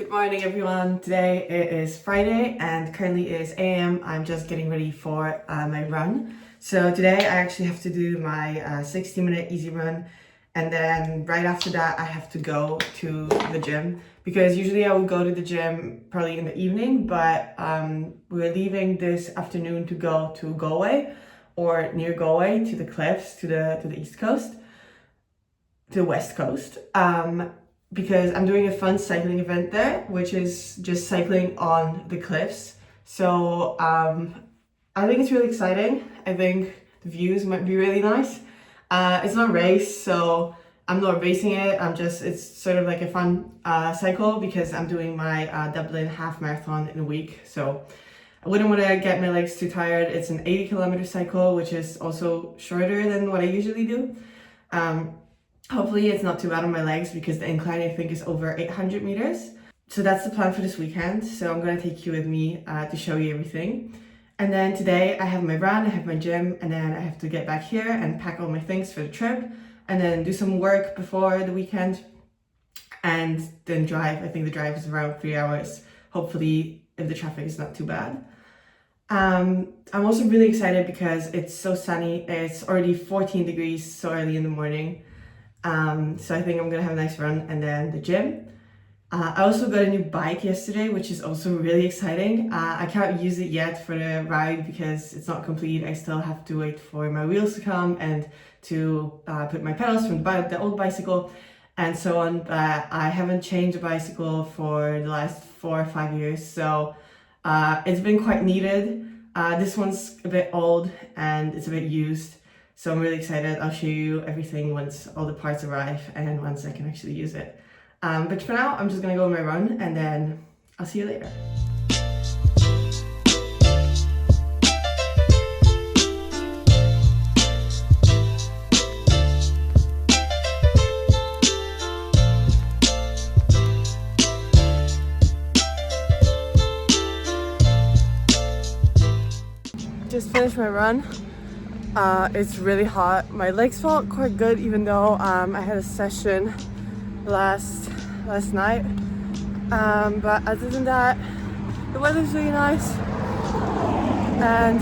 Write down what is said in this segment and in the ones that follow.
Good morning everyone. Today it is Friday and currently it is AM. I'm just getting ready for my run. So today I actually have to do my 60-minute easy run, and then right after that I have to go to the gym, because usually I would go to the gym probably in the evening, but we're leaving this afternoon to go to Galway, or near Galway, to the Cliffs, to the east coast, to the west coast. Because I'm doing a fun cycling event there, which is just cycling on the cliffs. So I think it's really exciting. I think the views might be really nice. It's not a race, so I'm not racing it. It's sort of like a fun cycle, because I'm doing my Dublin Half Marathon in a week. So I wouldn't want to get my legs too tired. It's an 80-kilometer cycle, which is also shorter than what I usually do. Hopefully it's not too bad on my legs, because the incline I think is over 800 meters. So that's the plan for this weekend. So I'm going to take you with me to show you everything. And then today I have my run, I have my gym, and then I have to get back here and pack all my things for the trip, and then do some work before the weekend, and then drive. I think the drive is around 3 hours, hopefully, if the traffic is not too bad. I'm also really excited because it's so sunny. It's already 14 degrees so early in the morning. So I think I'm gonna have a nice run, and then the gym. I also got a new bike yesterday, which is also really exciting. I can't use it yet for the ride because it's not complete. I still have to wait for my wheels to come and to put my pedals from the old bicycle and so on. But I haven't changed a bicycle for the last 4 or 5 years, so it's been quite needed. This one's a bit old and it's a bit used. So I'm really excited. I'll show you everything once all the parts arrive and once I can actually use it. But for now, I'm just gonna go on my run, and then I'll see you later. Just finished my run. It's really hot. My legs felt quite good, even though I had a session last night. But other than that, the weather's really nice. And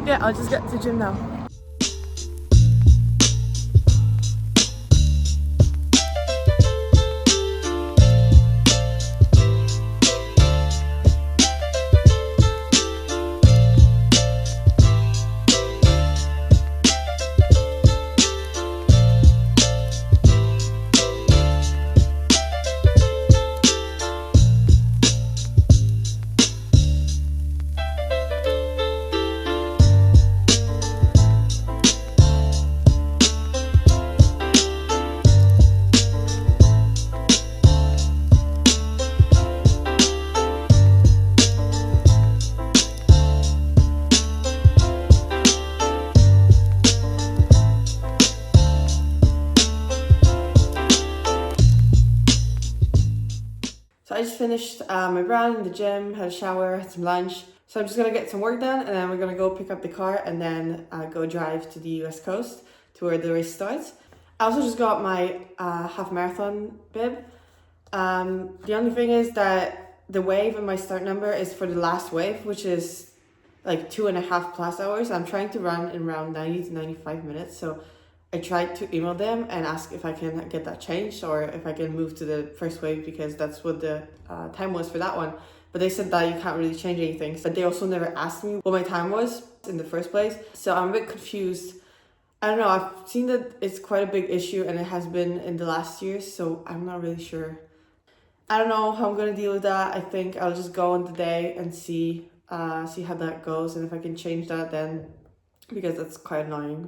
yeah, I'll just get to the gym now. So I just finished my run in the gym, had a shower, had some lunch. So I'm just gonna get some work done, and then we're gonna go pick up the car and then go drive to the West Coast to where the race starts. I also just got my half marathon bib. The only thing is that the wave and my start number is for the last wave, which is like 2.5 plus hours. I'm trying to run in around 90 to 95 minutes. So I tried to email them and ask if I can get that changed, or if I can move to the first wave, because that's what the time was for that one. But they said that you can't really change anything. But they also never asked me what my time was in the first place. So I'm a bit confused. I don't know, I've seen that it's quite a big issue, and it has been in the last years, so I'm not really sure. I don't know how I'm gonna deal with that. I think I'll just go on the day and see how that goes, and if I can change that, then, because that's quite annoying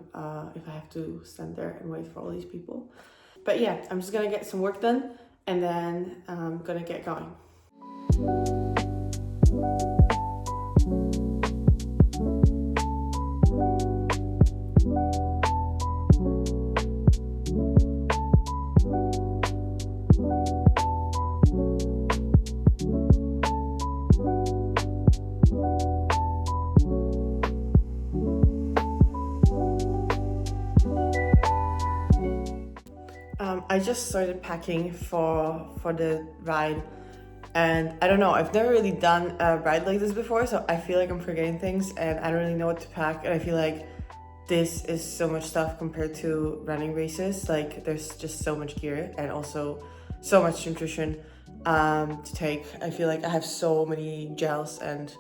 if I have to stand there and wait for all these people. But yeah, I'm just gonna get some work done, and then I'm gonna get going. I just started packing for the ride. And I don't know, I've never really done a ride like this before, so I feel like I'm forgetting things and I don't really know what to pack. And I feel like this is so much stuff compared to running races. Like there's just so much gear and also so much nutrition to take. I feel like I have so many gels and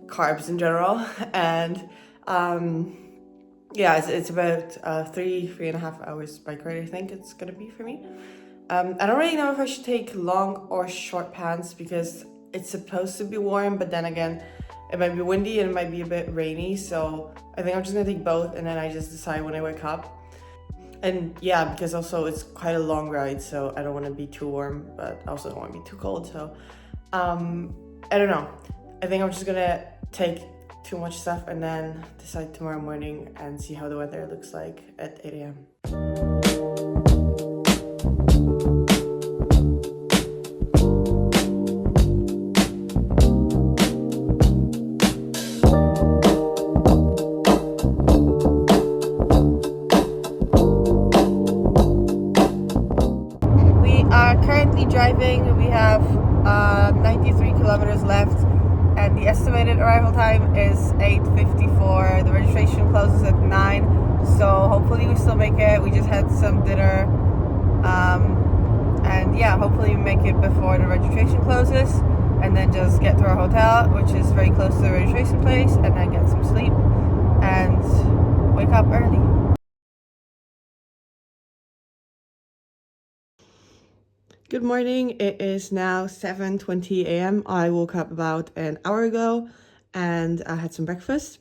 carbs in general. And yeah, it's about 3.5 hours bike ride, I think it's gonna be for me. I don't really know if I should take long or short pants because it's supposed to be warm, but then again, it might be windy and it might be a bit rainy. So I think I'm just gonna take both and then I just decide when I wake up. And yeah, because also it's quite a long ride, so I don't want to be too warm, but I also don't want to be too cold. So I don't know. I think I'm just gonna take too much stuff and then decide tomorrow morning and see how the weather looks like at 8 a.m. Driving, we have 93 kilometers left and the estimated arrival time is 8:54. The registration closes at 9, so hopefully we still make it. We just had some dinner and yeah, hopefully we make it before the registration closes and then just get to our hotel, which is very close to the registration place, and then get some sleep and wake up early. Good morning, it is now 7:20 a.m. I woke up about an hour ago and I had some breakfast.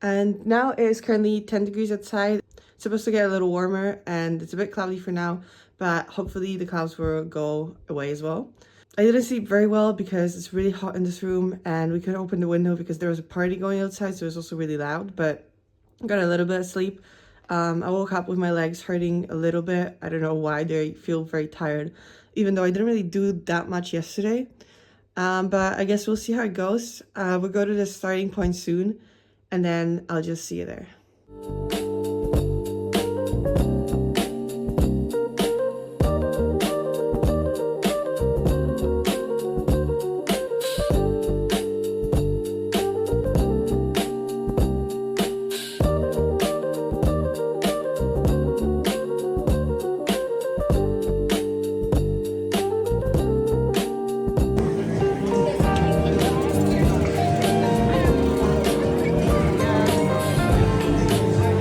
And now it is currently 10 degrees outside. It's supposed to get a little warmer and it's a bit cloudy for now, but hopefully the clouds will go away as well. I didn't sleep very well because it's really hot in this room and we couldn't open the window because there was a party going outside, so it was also really loud, but I got a little bit of sleep. I woke up with my legs hurting a little bit. I don't know why, they feel very tired, even though I didn't really do that much yesterday. But I guess we'll see how it goes. We'll go to the starting point soon, and then I'll just see you there.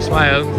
Smile.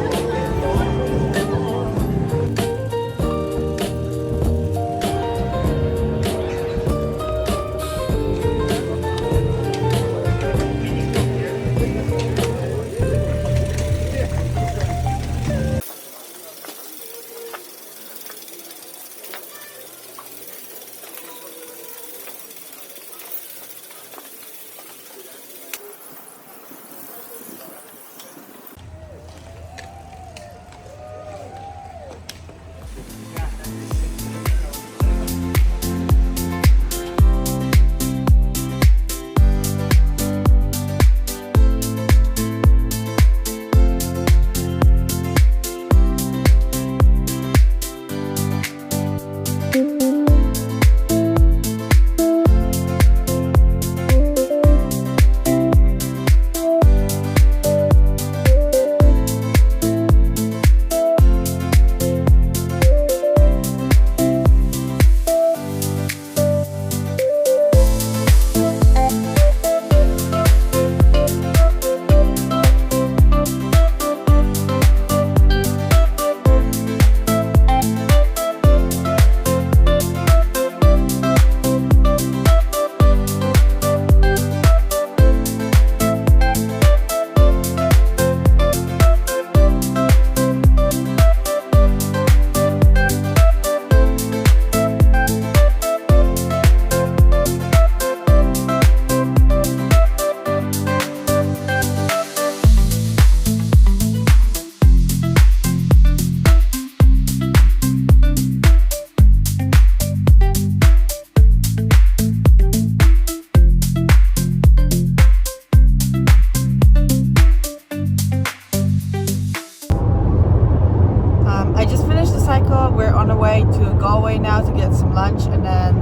We're on the way to Galway now to get some lunch and then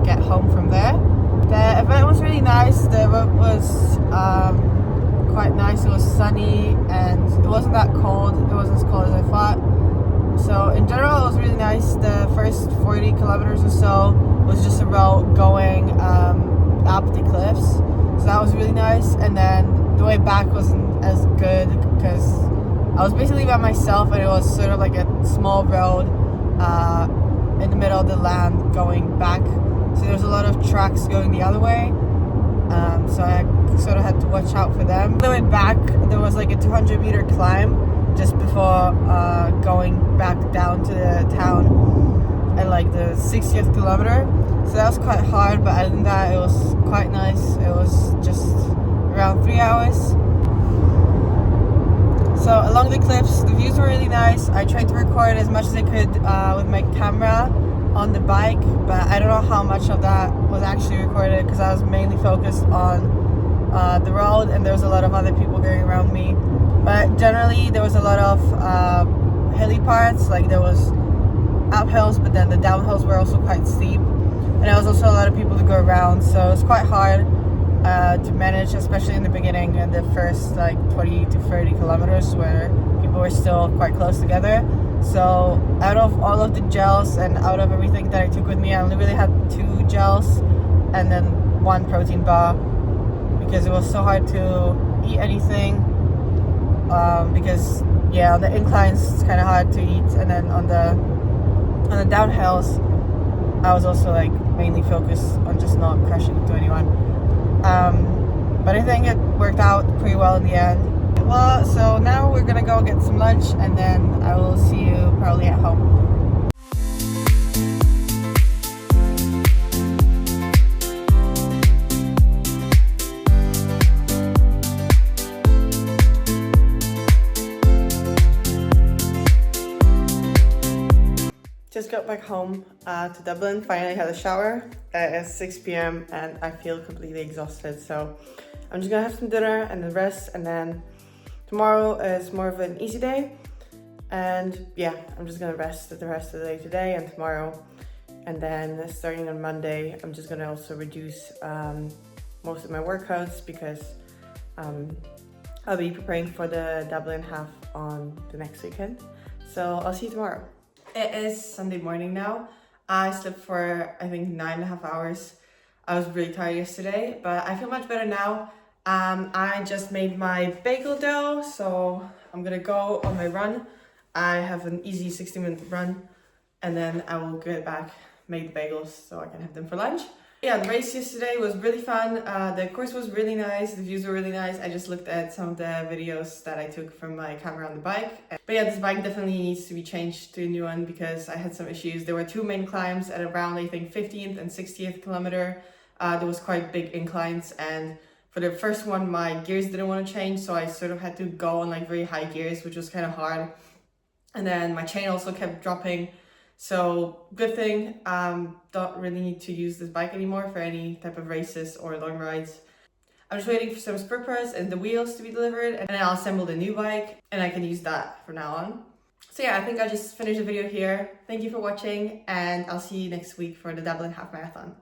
get home from there. The event was really nice. The road was quite nice. It was sunny and it wasn't that cold. It wasn't as cold as I thought. So in general it was really nice. The first 40 kilometers or so was just a road going up the cliffs. So that was really nice. And then the way back wasn't as good because I was basically by myself and it was sort of like a small road in the middle of the land going back. So there was a lot of trucks going the other way. So I sort of had to watch out for them. On the way back, there was like a 200-meter climb just before going back down to the town at like the 60th kilometer. So that was quite hard, but other than that, it was quite nice. It was just around 3 hours. So along the cliffs, the views were really nice. I tried to record as much as I could with my camera on the bike, but I don't know how much of that was actually recorded because I was mainly focused on the road and there was a lot of other people going around me. But generally there was a lot of hilly parts, like there was uphills, but then the downhills were also quite steep, and there was also a lot of people to go around, so it was quite hard to manage, especially in the beginning and the first like 20 to 30 kilometers where people were still quite close together. So out of all of the gels and out of everything that I took with me, I only really had 2 gels and then 1 protein bar because it was so hard to eat anything because yeah, on the inclines it's kind of hard to eat, and then on the downhills I was also like mainly focused on just not crashing into anyone. But I think it worked out pretty well in the end. Well, so now we're gonna go get some lunch and then I will see you probably at home. Just got back home to Dublin, finally had a shower. It's 6 p.m. and I feel completely exhausted, so I'm just gonna have some dinner and then rest, and then tomorrow is more of an easy day, and yeah, I'm just gonna rest the rest of the day today and tomorrow, and then starting on Monday I'm just gonna also reduce most of my workouts because I'll be preparing for the Dublin Half on the next weekend. So I'll see you tomorrow. It is Sunday morning now. I slept for I think 9.5 hours. I was really tired yesterday, but I feel much better now. I just made my bagel dough, so I'm gonna go on my run. I have an easy 60-minute run, and then I will get back, make the bagels so I can have them for lunch. Yeah, the race yesterday was really fun. The course was really nice, the views were really nice. I just looked at some of the videos that I took from my camera on the bike. But yeah, this bike definitely needs to be changed to a new one because I had some issues. There were 2 main climbs at around I think 15th and 60th kilometer. There was quite big inclines, and for the first one my gears didn't want to change, so I sort of had to go on like very high gears, which was kind of hard. And then my chain also kept dropping. So good thing, don't really need to use this bike anymore for any type of races or long rides. I'm just waiting for some spur parts and the wheels to be delivered, and then I'll assemble the new bike and I can use that from now on. So yeah, I think I'll just finish the video here. Thank you for watching, and I'll see you next week for the Dublin Half Marathon.